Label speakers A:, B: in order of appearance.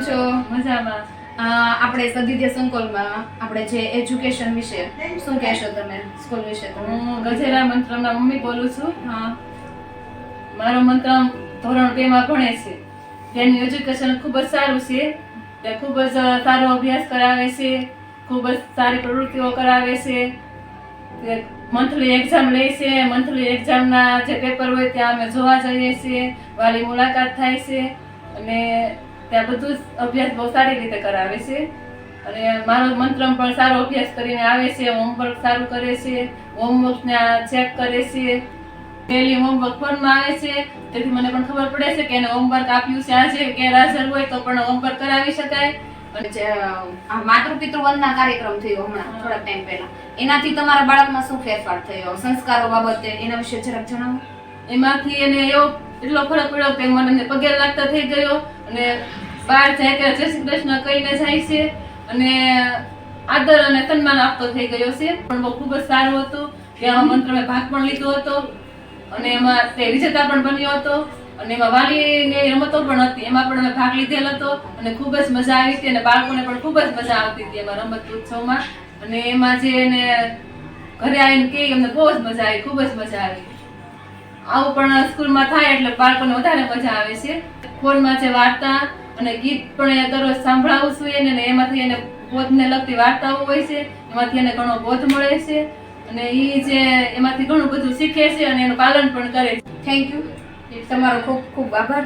A: છો?
B: મજામાં.
A: આપણે સદિત્ય સંકુલમાં આપણે જે એજ્યુકેશન વિશે શું કહેશો તમે સ્કૂલ વિશે?
B: હું ગજેરા મંત્રમના મમ્મી બોલું છું. હા, મારો મંત્રમ ધોરણ 2 માં ભણે છે. તેનું એજ્યુકેશન ખૂબ જ સારું છે. તે ખૂબ જ સારો અભ્યાસ કરાવે છે, ખૂબ જ સારી પ્રવૃત્તિઓ કરાવે છે. તે મંથલી એક્ઝામ લે છે. મંથલી એક્ઝામના જે પેપર હોય ત્યાં અમે જોવા જઈએ છીએ, વાલી મુલાકાત થાય છે અને ત્યાં બધું જ અભ્યાસ બહુ સારી રીતે કરાવે છે. અને મારો મંત્રમ પણ સારો અભ્યાસ કરીને આવે છે, હોમવર્ક સારું કરે છે, હોમવર્કને ચેક કરે છે. ડેલી હોમવર્ક ફોનમાં આવે છે, તેથી મને પણ ખબર પડે છે કે એને હોમવર્ક આપ્યું છે આજે ગેરહાજર હોય તો પણ હોમવર્ક કરાવી શકાય.
A: અને જે આ માતૃપિતૃ વંદના કાર્યક્રમ થયો હમણાં થોડા ટાઈમ પહેલા, એનાથી તમારા બાળકમાં શું ફેરફાર થયો સંસ્કારો બાબતે, એના વિશે જરાક જણાવો.
B: એમાંથી એને એવો એટલો ફરક પડ્યો કે મને પગે લાગતા થઈ ગયો અને બહાર જાય કે જય શ્રી કૃષ્ણ કહીને જાય છે અને આદર અને સન્માન આપતો થઈ ગયો છે. પણ બહુ ખૂબ જ સારું હતું કે આ મંત્રમાં ભાગ પણ લીધો હતો અને એમાં તે વિજેતા પણ બન્યો હતો અને એમાં વાલીની રમતો પણ હતી, એમાં પણ અમે ભાગ લીધેલ હતો અને ખૂબ જ મજા આવી હતી અને બાળકોને પણ ખૂબ જ મજા આવતી હતી એમાં રમત ઉત્સવમાં. અને એમાં જે એને ઘરે આવીને કે અમને બહુ જ મજા આવી, ખૂબ જ મજા આવી. આવું પણ સ્કૂલમાં થાય એટલે બાળકોને વધારે મજા આવે છે. ફોનમાં જે વાર્તા અને ગીત પણ એ દરરોજ સાંભળાવું છું એને, એમાંથી એને બોધને લગતી વાર્તાઓ હોય છે, એમાંથી એને ઘણો બોધ મળે છે અને એ જે એમાંથી ઘણું બધું શીખે છે અને એનું પાલન પણ કરે છે.
A: થેન્ક યુ, તમારો ખૂબ ખૂબ આભાર.